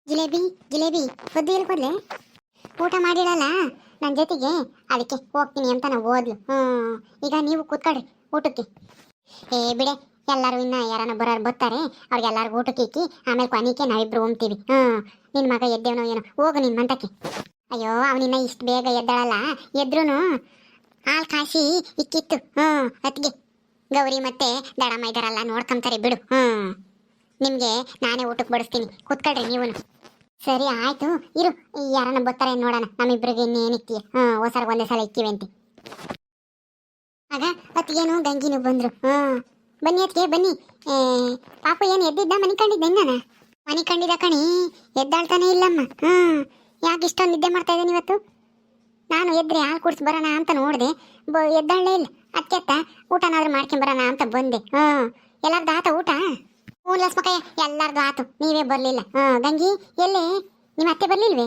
ಜಿಲೇಬಿ ಜಿಲೇಬಿ ಬುದ್ಧಿ ಹೇಳ್ಕೊಡ್ಲೆ ಊಟ ಮಾಡಿಡಲ್ಲ ನನ್ನ ಜೊತೆಗೆ. ಅದಕ್ಕೆ ಹೋಗ್ತೀನಿ ಅಂತ ನಾವು ಓದ್ಲು. ಈಗ ನೀವು ಕೂತ್ಕೊಳ್ರಿ ಊಟಕ್ಕೆ. ಬಿಡೆ, ಎಲ್ಲರೂ ಇನ್ನ ಯಾರನ್ನ ಬರೋರು ಬರ್ತಾರೆ, ಅವ್ರಿಗೆಲ್ಲರಿಗೂ ಊಟಕ್ಕೆ ಇಕ್ಕಿ ಆಮೇಲೆ ಕೊನೆಗೆ ನಾವಿಬ್ರು ಉಣ್ತೀವಿ. ನಿನ್ನ ಮಗ ಎದ್ದೇವನೋ ಏನೋ, ಹೋಗು ನಿನ್ನ ಮಂತಕ್ಕೆ. ಅಯ್ಯೋ, ಅವನಿನ್ನ ಇಷ್ಟು ಬೇಗ ಎದ್ದಾಳಲ್ಲ, ಎದ್ರೂ ಹಾಲು ಕಾಸಿ ಇಕ್ಕಿತ್ತು. ಅತ್ತಿಗೆ ಗೌರಿ ಮತ್ತೆ ದಡಮ್ಮ ಇದ್ದಾರಲ್ಲ, ನೋಡ್ಕೊಂತಾರೆ ಬಿಡು. ನಿಮಗೆ ನಾನೇ ಊಟಕ್ಕೆ ಬಡಿಸ್ತೀನಿ, ಕೂತ್ಕೊಳ್ರಿ ನೀವು. ಸರಿ ಆಯ್ತು, ಇರು, ಯಾರನ್ನ ಬರ್ತಾರೆ ನೋಡೋಣ. ನಮ್ಮಿಬ್ರಿಗೆ ಇನ್ನೇನಿಕ್ತೀಯ? ಹೊಸರ್ಗ ಒಂದೇ ಸಲ ಇಕ್ಕಿವೆ ಅಂತೆ. ಆಗ ಅತ್ತಿಗೇನು ಗಂಗಿನೂ ಬಂದ್ರು. ಬನ್ನಿ ಅತ್ತಿಗೆ ಬನ್ನಿ. ಪಾಪು ಏನು ಎದ್ದಿದ್ದ? ಮನೆ ಕಂಡಿದ್ದೆ ನಾನು. ಮನೆ ಕಂಡಿದ್ದ ಕಣಿ, ಎದ್ದಾಳ್ತಾನೆ ಇಲ್ಲಮ್ಮ. ಯಾಕೆ ಇಷ್ಟೊಂದು ನಿದ್ದೆ ಮಾಡ್ತಾ ಇದ್ದೇನೆ ಇವತ್ತು? ನಾನು ಎದ್ರೆ ಹಾಲು ಕುಡಿಸಿ ಬರೋಣ ಅಂತ ನೋಡಿದೆ, ಎದ್ದಾಳೇ ಇಲ್ಲ. ಅದಕ್ಕೆ ಊಟನಾದ್ರೂ ಮಾಡ್ಕೊಂಬರೋಣ ಅಂತ ಬಂದೆ. ಎಲ್ಲಾರ್ದು ಆತ ಊಟ? ಹ್ಞೂ ಲಸ್ಮಕ್ಕಯ್ಯ, ಎಲ್ಲಾರ್ದು ಆತು, ನೀವೇ ಬರಲಿಲ್ಲ. ಗಂಗಿ ಎಲ್ಲಿ? ನಿಮ್ಮ ಅತ್ತೆ ಬರಲಿಲ್ವೇ?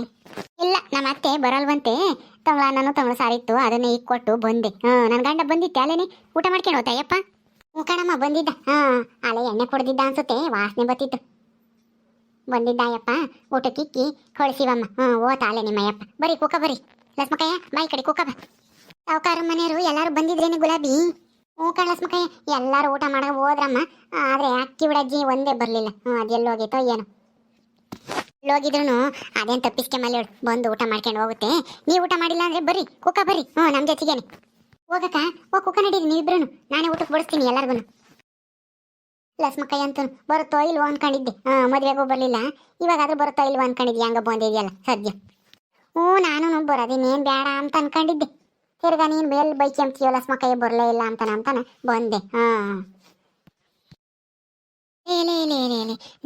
ಇಲ್ಲ, ನಮ್ಮ ಅತ್ತೆ ಬರಲ್ವಂತೆ. ನಾನು ತಂಗಳ ಸಾರಿತ್ತು, ಅದನ್ನೇ ಈಗ ಕೊಟ್ಟು ಬಂದೆ. ನನ್ನ ಗಂಡ ಬಂದಿತ್ತೆ, ಅಲ್ಲೇನೆ ಊಟ ಮಾಡ್ಕೊಂಡು ಹೋತಾಯಪ್ಪ. ಹ್ಞೂ ಕಣಮ್ಮ ಬಂದಿದ್ದ. ಅಲ್ಲೇ ಎಣ್ಣೆ ಕೊಡ್ದಿದ್ದ ಅನ್ಸುತ್ತೆ, ವಾಸನೆ ಬತ್ತಿತ್ತು. ಬಂದಿದ್ದಾಯಪ್ಪ, ಊಟಕ್ಕಿಕ್ಕಿ ಕಳಿಸಿವಮ್ಮ. ಓತ ಅಲ್ಲೇ ನಿಮ್ಮಯ್ಯಪ್ಪ. ಬರೀ ಕುಕ್ಕ ಬರೀ ಲಸ್ಮಕ್ಕಯ್ಯ, ಬಾಯಿ ಕಡೆ ಕುಕ್ಕ ಬಾ. ಸಾವುಕಾರ ಮನೆಯವರು ಎಲ್ಲರೂ ಬಂದಿದ್ರೇನು ಗುಲಾಬಿ? ಹ್ಞೂ ಕಣ ಲಸ್ಮಕ್ಕಯ್ಯ, ಎಲ್ಲರೂ ಊಟ ಮಾಡೋ ಹೋದ್ರಮ್ಮ. ಆದರೆ ಅಕ್ಕಿ ಬಿಡಜ್ಜಿ ಒಂದೇ ಬರಲಿಲ್ಲ. ಅದೆಲ್ಲೋಗಿತ್ತೋ ಏನೋ. ಹೋಗಿದ್ರು ಅದೇನು ತಪ್ಪಿಸ್ಕೆ ಮೇಲೆ ಬಂದು ಊಟ ಮಾಡ್ಕೊಂಡು ಹೋಗುತ್ತೆ. ನೀವು ಊಟ ಮಾಡಿಲ್ಲ ಅಂದ್ರೆ ಬರ್ರಿ ಕುಕ್ಕ ಬರ್ರಿ. ನಮ್ಮ ಜೊತೆಗೇನೆ ಹೋಗಕ್ಕ. ಕುಕ್ಕ ನಡೀರಿ ನೀವಿಬ್ರು, ನಾನೇ ಊಟಕ್ಕೆ ಬಡಿಸ್ತೀನಿ ಎಲ್ಲರಿಗೂ. ಲಸ್ಮಕ್ಕಯ್ಯ ಅಂತೂ ಬರುತ್ತೋ ಇಲ್ವೋ ಅನ್ಕೊಂಡಿದ್ದೆ. ಮದುವೆಗೂ ಬರಲಿಲ್ಲ, ಇವಾಗಾದ್ರೂ ಬರುತ್ತೋ ಇಲ್ವೋ ಅನ್ಕೊಂಡಿದ್ದೆ. ಹಂಗ ಬಂದಿದೆಯಲ್ಲ ಸದ್ಯ. ನಾನು ಬರೋದಿನ್ನೇನು ಬೇಡ ಅಂತ ಅನ್ಕೊಂಡಿದ್ದೆ. ತಿರ್ಗಾ ನೀನು ಮೇಲೆ ಬೈಕ್ ಎಂಬ್ತೀಯೋ ಲಸ್ಮಕ್ಕಯ್ಯ ಬರಲೇ ಇಲ್ಲ ಅಂತಾನ ಬಂದೆ.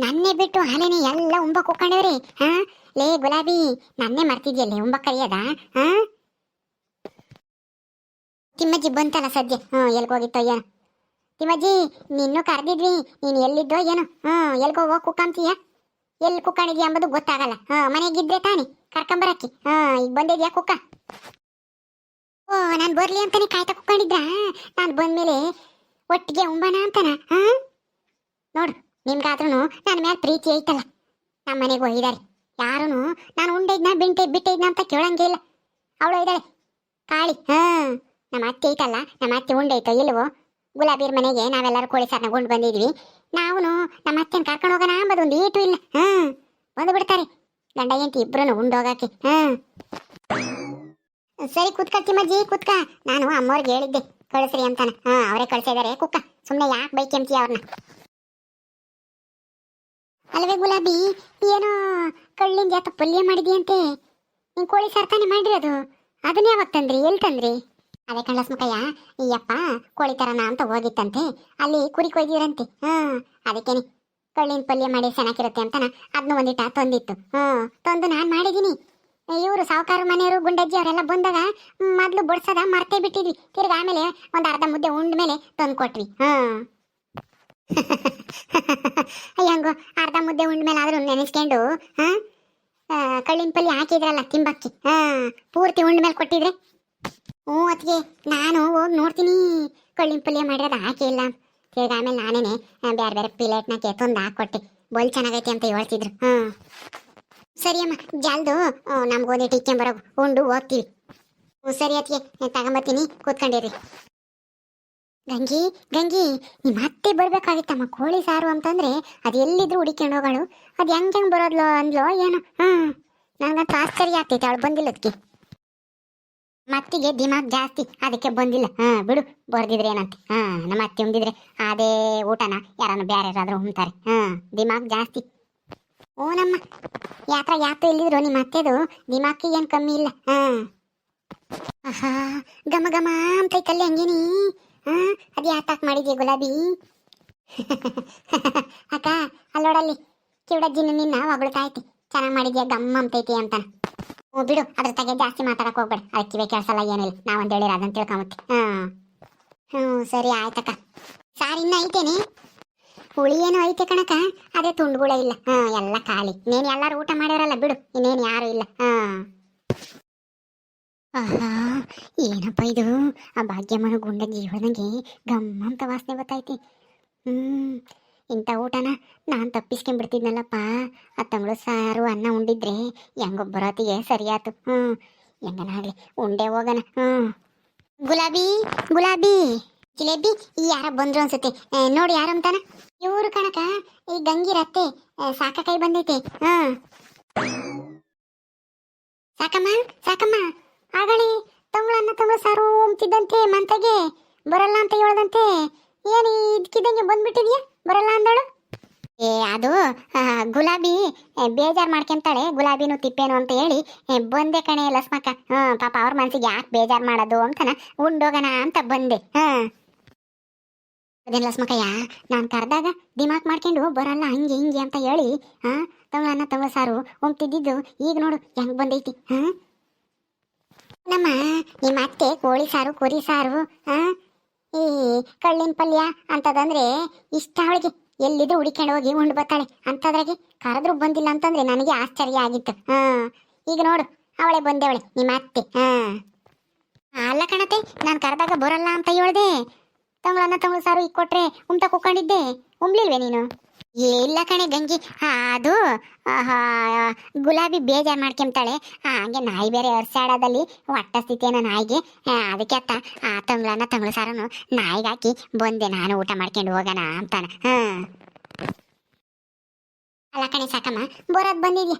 ನನ್ನೇ ಬಿಟ್ಟು ಹಾಲೇನೆ ಎಲ್ಲ ಉಂಬ ಕುಕ್ಕೊಂಡವ್ರಿ. ಲೇ ಗುಲಾಬಿ, ನನ್ನೇ ಮರ್ತಿದ್ಯಲ್ಲೇ ಉಂಬ ಕರಿಯದ? ತಿಮ್ಮಜ್ಜಿ ಬಂತಲ್ಲ ಸದ್ಯ. ಎಲ್ಗೋಗಿತ್ತೋ ಏನೋ. ತಿಮ್ಮಜ್ಜಿ, ನಿನ್ನೂ ಕರೆದಿದ್ವಿ, ನೀನು ಎಲ್ಲಿದ್ದೋ ಏನೋ. ಎಲ್ಗೋ ಹೋಗಿ ಕುಕ್ಕಂತೀಯ? ಎಲ್ಲಿ ಕುಕ್ಕೊಂಡಿದ್ಯಾ ಅಂಬುದು ಗೊತ್ತಾಗಲ್ಲ. ಮನೆಗಿದ್ರೆ ತಾನೆ ಕರ್ಕೊಂಬರಕ್ಕಿ. ಈಗ ಬಂದಿದ್ಯಾ ಕುಕ್ಕ? ನಾನು ಬರ್ಲಿ ಅಂತಾನೆ ಕಾಯ್ತಾ ಕುಕ್ಕೊಂಡಿದ್ರ? ನಾನು ಬಂದ್ಮೇಲೆ ಒಟ್ಟಿಗೆ ಉಂಬನ ಅಂತಾನ. ನೋಡು, ನಿಮ್ಗಾದ್ರೂ ನನ್ನ ಮೇಲೆ ಪ್ರೀತಿ ಐತಲ್ಲ. ನಮ್ಮ ಮನೆಗೆ ಹೋಗಿದ್ದಾರೆ ಯಾರೂ. ನಾನು ಉಂಡೈದ್ನ ಬಿಟ್ಟಿದ್ನ ಅಂತ ಕೇಳಂಗೇ ಇಲ್ಲ. ಅವಳು ಇದ್ದಾಳೆ ಕಾಳಿ. ನಮ್ಮ ಅತ್ತೆ ಐತಲ್ಲ, ನಮ್ಮ ಅತ್ತೆ ಉಂಡೈತೋ ಇಲ್ವೋ? ಗುಲಾಬಿಯರ್ ಮನೆಗೆ ನಾವೆಲ್ಲರೂ ಕೋಳಿ ಸಾರನ್ನ ಉಂಡು ಬಂದಿದ್ವಿ. ನಾವು ನಮ್ಮ ಅತ್ತೆನ ಕರ್ಕೊಂಡು ಹೋಗೋಣ ಅಂಬದು ಒಂದು ಏಟು ಇಲ್ಲ. ಬಂದು ಬಿಡ್ತಾರೆ ಗಂಡ ಎಂಟಿ ಇಬ್ರು ಉಂಡೋಗಾಕಿ. ಸರಿ ಕುತ್ಕ ಮಜ್ಜಿ ಕುತ್ಕ. ನಾನು ಅಮ್ಮವ್ರಿಗೆ ಹೇಳಿದ್ದೆ ಕಳಿಸ್ರಿ ಅಂತಾನ. ಅವರೇ ಕಳ್ಸಿದ್ದಾರೆ ಕುಕ್ಕ. ಸುಮ್ಮನೆ ಯಾಕೆ ಬೈಕೆಂತಿ ಅವ್ರನ್ನ? ಅಲ್ವೇ ಗುಲಾಬಿ, ಏನೋ ಕಳ್ಳಿನ ಜಾತ ಪಲ್ಯ ಮಾಡಿದ್ಯಂತೆ. ನೀನು ಕೋಳಿ ಸಾರು ತಾನೆ ಮಾಡಿರೋದು, ಅದನ್ನ ಯಾವಾಗ ತಂದ್ರಿ? ಎಲ್ಲಿ ತಂದ್ರಿ? ಅದೇ ಕಳ್ಳಸ್ಮಕಯ್ಯ, ಈ ಅಪ್ಪ ಕೋಳಿ ತರನ ಅಂತ ಹೋಗಿತ್ತಂತೆ. ಅಲ್ಲಿ ಕುರಿ ಕೊಯ್ದಿರಂತೆ. ಅದಕ್ಕೇನೆ ಕಳ್ಳಿನ ಪಲ್ಯ ಮಾಡಿ ಚೆನ್ನಾಗಿರುತ್ತೆ ಅಂತಾನ ಅದನ್ನ ಒಂದಿಟ್ಟ ತಂದಿತ್ತು. ತಂದು ನಾನು ಮಾಡಿದ್ದೀನಿ. ಇವರು ಸಾವುಕಾರ ಮನೆಯವರು ಗುಂಡಜ್ಜಿ ಅವರೆಲ್ಲ ಬಂದಾಗ ಮೊದಲು ಬಡ್ಸದ ಮರ್ತೇ ಬಿಟ್ಟಿದ್ವಿ. ತಿರ್ಗಿ ಆಮೇಲೆ ಒಂದು ಅರ್ಧ ಮುದ್ದೆ ಉಂಡ ಮೇಲೆ ತಂದು ಕೊಟ್ವಿ. ಅಯ್ಯಂಗೋ, ಅರ್ಧ ಮುದ್ದೆ ಉಂಡ ಮೇಲೆ ಆದ್ರೂ ನೆನೆಸ್ಕೊಂಡು ಕಳ್ಳಿನ ಪಲ್ಯ ಹಾಕಿದ್ರಲ್ಲ ತಿಂಬಕ್ಕಿ. ಪೂರ್ತಿ ಉಂಡ ಮೇಲೆ ಕೊಟ್ಟಿದ್ರೆ ಅದಕ್ಕೆ ನಾನು ಹೋಗಿ ನೋಡ್ತೀನಿ. ಕಳ್ಳಿನ ಪಲ್ಯ ಮಾಡಿರೋದು ಹಾಕಿ ಇಲ್ಲ. ತಿರ್ಗಿ ಆಮೇಲೆ ನಾನೇನೆ ಬೇರೆ ಬೇರೆ ಪ್ಲೇಟ್ನಾಗೆ ತಂದು ಹಾಕೊಟ್ಟೆ. ಬೋಲ್ ಚೆನ್ನಾಗೈತಿ ಅಂತ ಹೇಳ್ತಿದ್ರು. ಸರಿ ಅಮ್ಮ, ಜಲ್ದು ನಮ್ಗೊಂದಿಟ್ಟು ಇಕ್ಕೊಂಬರೋ, ಉಂಡು ಹೋಗ್ತೀವಿ. ಸರಿ ಅದಕ್ಕೆ ತಗೊಂಬರ್ತೀನಿ, ಕೂತ್ಕೊಂಡಿರಿ. ಗಂಗಿ ಗಂಗಿ, ನಿಮ್ಮ ಅತ್ತೆ ಬರ್ಬೇಕಾಗಿತ್ತಮ್ಮ ಕೋಳಿ ಸಾರು ಅಂತಂದ್ರೆ ಅದು ಎಲ್ಲಿದ್ರು ಹುಡಿಕೊಂಡು ಹೋಗಳು. ಅದು ಹೆಂಗೆ ಬರೋದ್ಲೋ ಅಂದ್ಲೋ ಏನೋ. ನನಗಂತೂ ಆಶ್ಚರ್ಯ ಆಗ್ತೈತೆ ಅವಳು ಬಂದಿಲ್ಲದಕ್ಕೆ. ಮತ್ತಿಗೆ ದಿಮಾಗ್ ಜಾಸ್ತಿ, ಅದಕ್ಕೆ ಬಂದಿಲ್ಲ. ಬಿಡು, ಬರ್ದಿದ್ರೆ ಏನಂತೆ. ನಮ್ಮ ಅತ್ತೆ ಉಂಡಿದ್ರೆ ಅದೇ ಊಟನ ಯಾರನ್ನು ಬೇರೆ ಯಾರಾದ್ರೂ ಉಣ್ತಾರೆ. ದಿಮಾಗ್ ಜಾಸ್ತಿ. ನಮ್ಮ ಯಾತು ಇಲ್ಲಿದ್ರು ನಿಮ್ಮ ಅತ್ತೆದು ದಿಮಾಕಿ ಏನು ಕಮ್ಮಿ ಇಲ್ಲ. ಗಮ ಗಮ ಅಂತೈತಲ್ಲಿ ಹಂಗೇನಿ. ಅದು ಯಾತಾಕ್ ಮಾಡಿದ್ಯಾ ಗುಲಾಬಿ? ಅಕ್ಕ ಅಲ್ಲೋಡಲ್ಲಿ ಕಿವಡಜ್ಜಿನ ನಿನ್ನ ಹೊಗಳ್ತಾ ಐತಿ, ಚೆನ್ನಾಗಿ ಮಾಡಿದ್ಯಾ ಗಮ್ಮ ಅಂತೈತಿ ಅಂತಾನ. ಬಿಡು, ಅದ್ರ ತಗೆ ಜಾಸ್ತಿ ಮಾತಾಡಕ್ ಹೋಗ್ಬೇಡ. ಅದಕ್ಕೆ ಕಿವೆ ಕೆಲಸಲ್ಲ ಏನಿಲ್ಲ, ನಾವಂತ ಹೇಳಿರ ಅದನ್ನ ತಿಳ್ಕೊಂಬತ್ತೆ. ಸರಿ ಆಯ್ತಕ್ಕ. ಸಾರು ಇನ್ನ ಐತೇನೆ? ಹುಳಿ ಏನೋ ಐತೆ ಕಣಕ, ಅದೇ ತುಂಡುಗಳ ಇಲ್ಲ. ಎಲ್ಲ ಖಾಲಿ. ಇನ್ನೇನು ಎಲ್ಲರೂ ಊಟ ಮಾಡ್ಯಾರಲ್ಲ ಬಿಡು, ಇನ್ನೇನು ಯಾರು ಇಲ್ಲ. ಏನಪ್ಪ ಇದು? ಆ ಭಾಗ್ಯಮ್ಮನ ಗುಂಡ ಜೀವನಗೆ ಗಮ್ಮ ಅಂತ ವಾಸನೆ ಬರ್ತೈತಿ. ಇಂಥ ಊಟನ ನಾನು ತಪ್ಪಿಸ್ಕೊಂಡ್ಬಿಡ್ತಿದ್ನಲ್ಲಪ್ಪ. ಆ ತಂಗಳು ಸಾರು ಅನ್ನ ಉಂಡಿದ್ರೆ ಹೆಂಗೋ ಬರೋತಿಗೆ ಸರಿಯಾತು. ಹೆಂಗನಾಗ್ಲಿ ಉಂಡೆ ಹೋಗೋಣ. ಗುಲಾಬಿ ಗುಲಾಬಿ ಜಿಲೇಬಿ ಯಾರ ಬಂದ್ರು ಅನ್ಸುತ್ತೆ. ನೋಡಿ ಯಾರಂತಾನ. ಇವರು ಕಣಕ ಈ ಗಂಗಿರತ್ತೆ ಸಾಕಕಾಯಿ ಬಂದೈತೆ. ಸಾಕಮ್ಮ ಸಾಕಮ್ಮ ಆಗಳಿ ತಂಗಳು ಸಾರು ಉಮ್ತಿದ್ದಂತೆ ಮಂತಗೆ ಬರಲ್ಲ ಅಂತ ಹೇಳ್ದಂತೆ. ಏನು ಇದಕ್ಕಿದ್ದಂಗೆ ಬಂದ್ಬಿಟ್ಟಿದ್ಯಾ ಬರಲ್ಲ ಅಂದಳು. ಅದು ಗುಲಾಬಿ ಬೇಜಾರು ಮಾಡ್ಕೊಂತಾಳೆ. ಗುಲಾಬಿನೂ ತಿಪ್ಪೇನು ಅಂತ ಹೇಳಿ ಬಂದೆ ಕಣೆ ಲಸ್ಮಕ್ಕ. ಪಾಪ ಅವ್ರ ಮನ್ಸಿಗೆ ಯಾಕೆ ಬೇಜಾರು ಮಾಡೋದು ಅಂತಾನ ಉಂಡೋಗಣ ಅಂತ ಬಂದೆ. ಅದೇನು ಲಸ್ಮಕ್ಕಯ್ಯ, ನಾನು ಕರೆದಾಗ ದಿಮಾಕ್ ಮಾಡ್ಕೊಂಡು ಬರಲ್ಲ ಹಂಗೆ ಹಿಂಗೆ ಅಂತ ಹೇಳಿ ತಂಗಳ ಸಾರು ಉಮ್ತಿದ್ದಿದ್ದು ಈಗ ನೋಡು ಹೆಂಗ್ ಬಂದೈತಿ. ನಿಮ್ಮ ಅತ್ತೆ ಕೋಳಿ ಸಾರು ಕುರಿ ಸಾರು ಈ ಕಳ್ಳಿನ ಪಲ್ಯ ಅಂತದಂದ್ರೆ ಇಷ್ಟ ಅವಳಿಗೆ. ಎಲ್ಲಿದ್ರು ಹುಡಿಕೊಂಡು ಹೋಗಿ ಉಂಡು ಬರ್ತಾಳೆ. ಅಂತದ್ರಾಗೆ ಕರೆದ್ರು ಬಂದಿಲ್ಲ ಅಂತಂದ್ರೆ ನನಗೆ ಆಶ್ಚರ್ಯ ಆಗಿತ್ತು. ಈಗ ನೋಡು ಅವಳೆ ಬಂದವಳೆ ನಿಮ್ಮ ಅತ್ತೆ. ಅಲ್ಲ ಕಣತೆ, ನಾನು ಕರೆದಾಗ ಬರಲ್ಲ ಅಂತ ಹೇಳ್ದೆ. ತಂಗಳು ಸಾರು ಈಗ ಕೊಟ್ರೆ ಉಮ್ತ ಕುಕ್ಕೊಂಡಿದ್ದೆ. ಉಮ್ಲಿಲ್ವೇ ನೀನು? ಇಲ್ಲ ಕಣೆ ಗಂಗಿ, ಅದು ಗುಲಾಬಿ ಬೇಜಾರು ಮಾಡ್ಕೊಂತಾಳೆ. ಹಂಗೆ ನಾಯಿ ಬೇರೆ ಅರ್ಸಾಡೋದಲ್ಲಿ ಹೊಟ್ಟ ಸ್ಥಿತಿಯೇನ ನಾಯಿಗೆ. ಅದಕ್ಕೆ ಅತ್ತ ಆ ತಂಗಳು ಸಾರನು ನಾಯಿಗೆ ಹಾಕಿ ಬಂದೆ ನಾನು ಊಟ ಮಾಡ್ಕೊಂಡು ಹೋಗೋಣ ಅಂತಾನ. ಅಲ್ಲ ಕಣೆ ಸಾಕಮ್ಮ, ಬರೋದು ಬಂದಿದ್ಯಾ.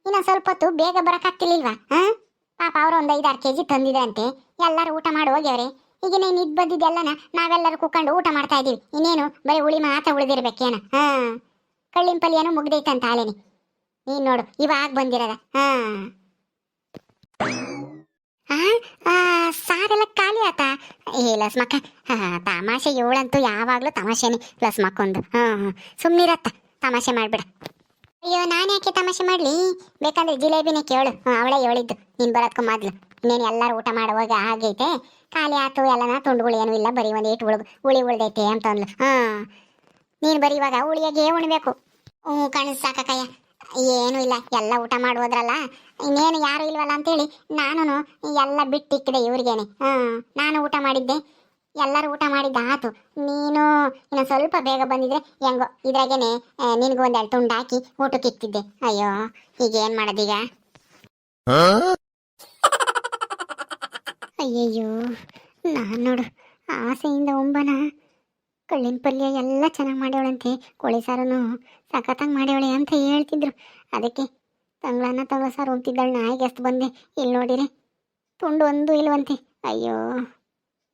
ಇನ್ನೊಂದು ಸ್ವಲ್ಪ ಹೊತ್ತು ಬೇಗ ಬರೋಕ್ಕಾಗ್ತಿರ್ಲಿಲ್ವಾ? ಪಾಪ ಅವರು ಒಂದು 5-6 kg ತಂದಿದೆ ಅಂತೆ. ಎಲ್ಲರೂ ಊಟ ಮಾಡಿ ಹೋಗ್ಯವ್ರೆ. ಈಗ ನೀನು ಇದು ಬಂದಿದ್ದೆಲ್ಲನ ನಾವೆಲ್ಲರೂ ಕುತ್ಕೊಂಡು ಊಟ ಮಾಡ್ತಾ ಇದ್ದೀವಿ. ಇನ್ನೇನು ಬರೀ ಹುಳಿ ಮಾತ್ರ ಉಳಿದಿರ್ಬೇಕೇನ? ಕಳ್ಳಿನ ಪಲ್ಯನೂ ಮುಗ್ದೈತಂತ ಆಲೇನಿ. ನೀನು ನೋಡು ಇವಾಗ ಬಂದಿರದ. ಸಾರೆಲ್ಲ ಖಾಲಿ ಆತ. ಲಸ್ಮಕ್ಕ ತಮಾಷೆ ಇವಳಂತೂ ಯಾವಾಗಲೂ ತಮಾಷೆನೇ ಲಸ್ಮಕ್ಕೊಂದು. ಸುಮ್ಮನಿರತ್ತ, ತಮಾಷೆ ಮಾಡ್ಬಿಡ. ಅಯ್ಯೋ ನಾನು ಯಾಕೆ ತಮಾಷೆ ಮಾಡಲಿ? ಬೇಕಂದ್ರೆ ಜಿಲೇಬಿನೇ ಕೇಳು, ಅವಳೇ ಹೇಳಿದ್ದು ನೀನು ಬರೋದಕ್ಕೂ ಮೊದಲು. ಇನ್ನೇನು ಎಲ್ಲರೂ ಊಟ ಮಾಡುವಾಗ ಆಗೈತೆ, ಖಾಲಿ ಆತು ಎಲ್ಲನ ತುಂಡುಗಳು ಏನೂ ಇಲ್ಲ, ಬರೀ ಒಂದು 8 ಹುಳಿ ಉಳ್ದೈತೆ ಅಂತ ಅಂದ್ಲು. ನೀನು ಬರೀ ಇವಾಗ ಹುಳಿಯಾಗೆ ಉಣ್ಬೇಕು. ಸಾಕಕ್ಕಯ್ಯ, ಏನೂ ಇಲ್ಲ, ಎಲ್ಲ ಊಟ ಮಾಡುವುದ್ರಲ್ಲ, ಇನ್ನೇನು ಯಾರು ಇಲ್ವಲ್ಲ ಅಂತೇಳಿ ನಾನು ಎಲ್ಲ ಬಿಟ್ಟಿಕ್ಕಿದೆ ಇವ್ರಿಗೇನೆ. ನಾನು ಊಟ ಮಾಡಿದ್ದೆ, ಎಲ್ಲರೂ ಊಟ ಮಾಡಿದ್ದ ಆತು. ನೀನು ಇನ್ನು ಸ್ವಲ್ಪ ಬೇಗ ಬಂದಿದ್ರೆ ಹೆಂಗೋ ಇದ್ರಾಗೇನೆ ನಿನಗೂ ಒಂದೆರಡು ತುಂಡು ಹಾಕಿ ಊಟಕ್ಕೆ ಇಕ್ತಿದ್ದೆ. ಅಯ್ಯೋ ಈಗ ಏನು ಮಾಡೋದೀಗ? ಅಯ್ಯಯ್ಯೋ, ನಾನು ನೋಡು ಆಸೆಯಿಂದ ಒಂಬನ ಕಳ್ಳಿನ ಪಲ್ಯ ಎಲ್ಲ ಚೆನ್ನಾಗಿ ಮಾಡ್ಯವಳಂತೆ, ಕೋಳಿ ಸಾರನು ಸಖತ್ತಾಗಿ ಮಾಡ್ಯವಳೆ ಅಂತ ಹೇಳ್ತಿದ್ರು. ಅದಕ್ಕೆ ತಂಗಳು ಸಾರು ಉಂತಿದ್ದಾಳೆ. ನಾಯಿಗೆ ಎಷ್ಟು ಬಂದೆ, ಇಲ್ಲಿ ನೋಡಿರೆ ತುಂಡು ಒಂದು ಇಲ್ವಂತೆ. ಅಯ್ಯೋ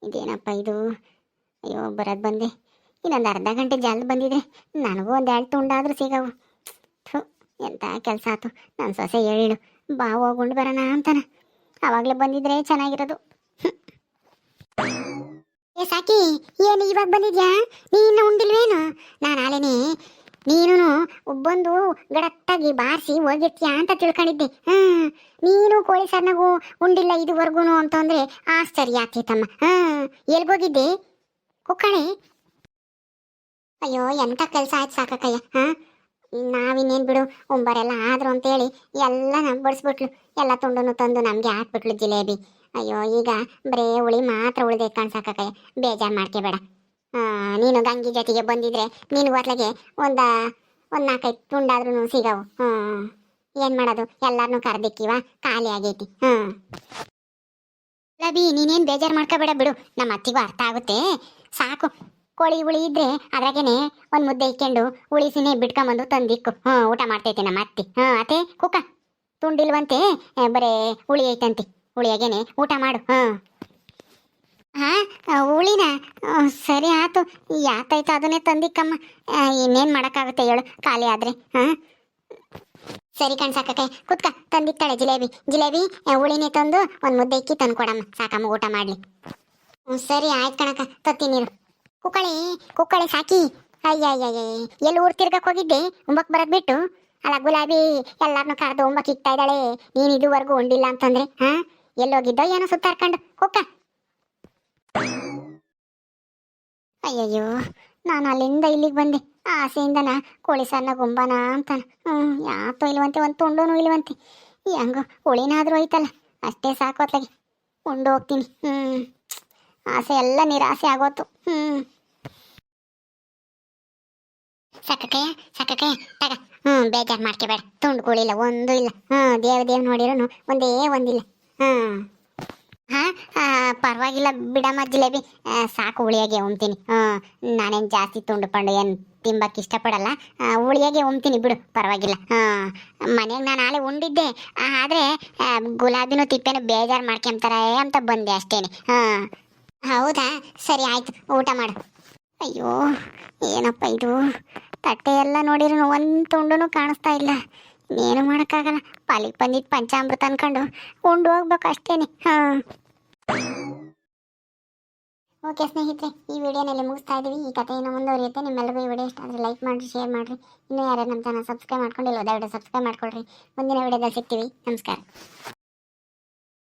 ಇದೇನಪ್ಪ ಇದು? ಅಯ್ಯೋ ಬರೋದು ಬಂದೆ, ಇನ್ನೊಂದು ಅರ್ಧ ಗಂಟೆ ಜಲ್ದಿ ಬಂದಿದ್ರೆ ನನಗೂ ಒಂದು 2 ತುಂಡಾದರೂ ಸಿಗವು. ಎಂಥ ಕೆಲಸ ಆಯ್ತು. ನನ್ನ ಸೊಸೆ ಹೇಳಿಳು ಬಾ ಹೋಗುಂಡು ಬರೋಣ ಅಂತಾನ. ಆವಾಗಲೇ ಬಂದಿದ್ರೆ ಚೆನ್ನಾಗಿರೋದು. ಏ ಸಾಕಿ, ಏನು ಇವಾಗ ಬಂದಿದ್ಯಾ? ನೀನು ಉಂಡಿಲ್ವೇನು? ನಾನು ಆಲೇನೆ ನೀನು ಬಂದು ಗಡತ್ತಾಗಿ ಬಾರಿಸಿ ಹೋಗಿರ್ತೀಯ ಅಂತ ತಿಳ್ಕೊಂಡಿದ್ದೆ. ನೀನು ಕೋಳಿ ಸಾರ್ನಾಗೂ ಉಂಡಿಲ್ಲ ಇದುವರೆಗೂ ಅಂತಂದ್ರೆ ಆಶ್ಚರ್ಯ ಆಗ್ತೈತಮ್ಮ. ಎಲ್ಗೋಗಿದ್ದೆ ಕುಕ್ಕಣೆ? ಅಯ್ಯೋ ಎಂಥ ಕೆಲಸ ಆಯ್ತು ಸಾಕಕ್ಕಯ್ಯ. ನಾವಿನ್ನೇನು ಬಿಡು, ಒಂಬರೆಲ್ಲ ಆದ್ರು ಅಂತೇಳಿ ಎಲ್ಲ ಬಡಿಸ್ಬಿಟ್ಲು. ಎಲ್ಲ ತುಂಡನ್ನು ತಂದು ನಮಗೆ ಹಾಕ್ಬಿಟ್ಲು ಜಿಲೇಬಿ. ಅಯ್ಯೋ ಈಗ ಬರೇ ಹುಳಿ ಮಾತ್ರ ಉಳಿದೈತೆ ಕಾಣ್ಸಾಕಕ್ಕಯ್ಯ, ಬೇಜಾರು ಮಾಡ್ಕೋಬೇಡ. ನೀನು ಗಂಗಿ ಜೊತೆಗೆ ಬಂದಿದ್ರೆ ನಿನಗೆ ಹೊತ್ಲಾಗೆ ಒಂದು 4-5 ತುಂಡಾದ್ರೂ ಸಿಗವು. ಏನು ಮಾಡೋದು, ಎಲ್ಲರನ್ನೂ ಕರೆದಿಕ್ಕಿವ, ಖಾಲಿ ಆಗೈತಿ. ಲಬಿ ನೀನೇನು ಬೇಜಾರು ಮಾಡ್ಕೋಬೇಡ ಬಿಡು, ನಮ್ಮ ಅತ್ತಿಗೂ ಅರ್ಥ ಆಗುತ್ತೆ. ಸಾಕು, ಕೋಳಿ ಹುಳಿ ಇದ್ರೆ ಅದ್ರಾಗೇನೆ ಒಂದು ಮುದ್ದೆ ಇಕ್ಕೊಂಡು ಉಳಿಸಿನೇ ಬಿಟ್ಕೊಂಬಂದು ತಂದಿಕ್ಕು. ಊಟ ಮಾಡ್ತೈತೆ ನಮ್ಮ ಅತ್ತಿ. ಅತ್ತೆ ಕುಕ್ಕ ತುಂಡಿಲ್ವಂತೆ, ಬರೇ ಹುಳಿ ಐತಂತಿ, ಹುಳಿಯಾಗೇನೆ ಊಟ ಮಾಡು. ಹುಳಿನ ಸರಿ ಆಯ್ತು, ಯಾತಾಯ್ತು ಅದನ್ನೇ ತಂದಿಕ್ಕಮ್ಮ. ಇನ್ನೇನು ಮಾಡೋಕ್ಕಾಗುತ್ತೆ ಹೇಳು, ಖಾಲಿ ಆದರೆ. ಸರಿ ಸಾಕಕ್ಕೆ ಕುತ್ಕ, ತಂದಿಕ್ತಾಳೆ ಜಿಲೇಬಿ ಹುಳಿನೇ ತಂದು ಒಂದು ಮುದ್ದೆ ಇಕ್ಕಿ ತಂದು ಕೊಡಮ್ಮ, ಸಾಕಮ್ಮ ಊಟ ಮಾಡಲಿ. ಸರಿ ಆಯ್ತು ಕಣಕ್ಕ, ತತ್ತಿ ನೀರು. ಕುಕ್ಕಳೆ ಸಾಕಿ. ಅಯ್ಯ ಎಲ್ಲಿ ಊರು ತಿರ್ಗಕ್ಕೆ ಹೋಗಿದ್ದೆ ಉಂಬಕ್ಕೆ ಬರೋದು ಬಿಟ್ಟು? ಅಲ್ಲ ಗುಲಾಬಿ ಎಲ್ಲಾರನ್ನೂ ಕರೆದು ಉಂಬಕ್ಕೆ ಇಕ್ತಾ ಇದ್ದಾಳೆ, ನೀನು ಇದುವರೆಗೂ ಉಂಡಿಲ್ಲ ಅಂತಂದ್ರೆ ಎಲ್ಲೋಗಿದ್ದೋ ಏನೋ ಸುತ್ತಾರ್ಕೊಂಡು ಕುಕ್ಕ. ಅಯ್ಯಯ್ಯೋ, ನಾನು ಅಲ್ಲಿಂದ ಇಲ್ಲಿಗೆ ಬಂದೆ, ಆಸೆಯಿಂದನ ಕೋಳಿ ಸಾರನ್ನ ಗುಂಬನ ಅಂತಾನ. ಯಾತೋ ಇಲ್ವಂತೆ, ಒಂದು ತುಂಡೂ ಇಲ್ವಂತೆ. ಹೆಂಗೋ ಹುಳಿನಾದ್ರೂ ಐತಲ್ಲ, ಅಷ್ಟೇ ಸಾಕು ಅತ್ಲಾಗೆ ಉಂಡು ಹೋಗ್ತೀನಿ. ಆಸೆ ಎಲ್ಲ ನಿರಾಸೆ ಆಗೋತು. ಸಾಕಕ್ಕಯ್ಯ ಸಾಕಕ್ಕಯ್ಯ ತಗ ಬೇಜಾರು ಮಾಡ್ಕೋಬೇಡ. ತುಂಡುಗಳಿಲ್ಲ ಒಂದು ಇಲ್ಲ. ದೇವ್ ನೋಡಿರೋನು ಒಂದೇ ಒಂದಿಲ್ಲ. ಹಾಂ ಪರವಾಗಿಲ್ಲ ಬಿಡಮ್ಮ ಜಿಲೇಬಿ, ಸಾಕು ಉಳಿಯಾಗೆ ಉಣ್ತೀನಿ. ನಾನೇನು ಜಾಸ್ತಿ ತುಂಡು ಪಂಡು ಏನು ತಿಂಬಕ್ಕೆ ಇಷ್ಟಪಡಲ್ಲ. ಉಳಿಯಾಗೆ ಉಣ್ತೀನಿ ಬಿಡು, ಪರವಾಗಿಲ್ಲ. ಮನೆಗೆ ನಾನು ನಾಳೆ ಉಂಡಿದ್ದೆ, ಆದರೆ ಗುಲಾಬಿನೂ ತಿಪ್ಪೆನೂ ಬೇಜಾರು ಮಾಡ್ಕೊಂತಾರೆ ಅಂತ ಬಂದೆ ಅಷ್ಟೇನೆ. ಹೌದಾ, ಸರಿ ಆಯ್ತು, ಊಟ ಮಾಡು. ಅಯ್ಯೋ ಏನಪ್ಪ ಇದು, ತಟ್ಟೆ ಎಲ್ಲ ನೋಡಿದ್ರು ಒಂದು ತುಂಡು ಕಾಣಿಸ್ತಾ ಇಲ್ಲ. ಏನು ಮಾಡೋಕ್ಕಾಗಲ್ಲ, ಪಾಲಿಗೆ ಬಂದಿದ್ದು ಪಂಚಾಮೃತ ಅನ್ಕೊಂಡು ಉಂಡು ಹೋಗ್ಬೇಕು ಅಷ್ಟೇನೆ. ಓಕೆ ಸ್ನೇಹಿತರೆ, ಈ ವಿಡಿಯೋನಲ್ಲಿ ಮುಗಿಸ್ತಾ ಇದ್ದೀವಿ. ಈ ಕಥೆಯನ್ನು ಮುಂದುವರಿಯುತ್ತೆ. ನಿಮ್ಮೆಲ್ಲರಿಗೂ ಈ ವಿಡಿಯೋ ಇಷ್ಟ ಆದರೆ ಲೈಕ್ ಮಾಡಿರಿ, ಶೇರ್ ಮಾಡಿರಿ. ಇನ್ನೂ ಯಾರು ನಮ್ಮ ಚಾನಲ್ ಸಬ್ಸ್ಕ್ರೈಬ್ ಮಾಡ್ಕೊಂಡಿಲ್ಲ ದಯವಿಟ್ಟು ಸಬ್ಸ್ಕ್ರೈಬ್ ಮಾಡ್ಕೊಳ್ರಿ. ಮುಂದಿನ ವಿಡಿಯೋದಲ್ಲಿ ಸಿಗ್ತೀವಿ. ನಮಸ್ಕಾರ.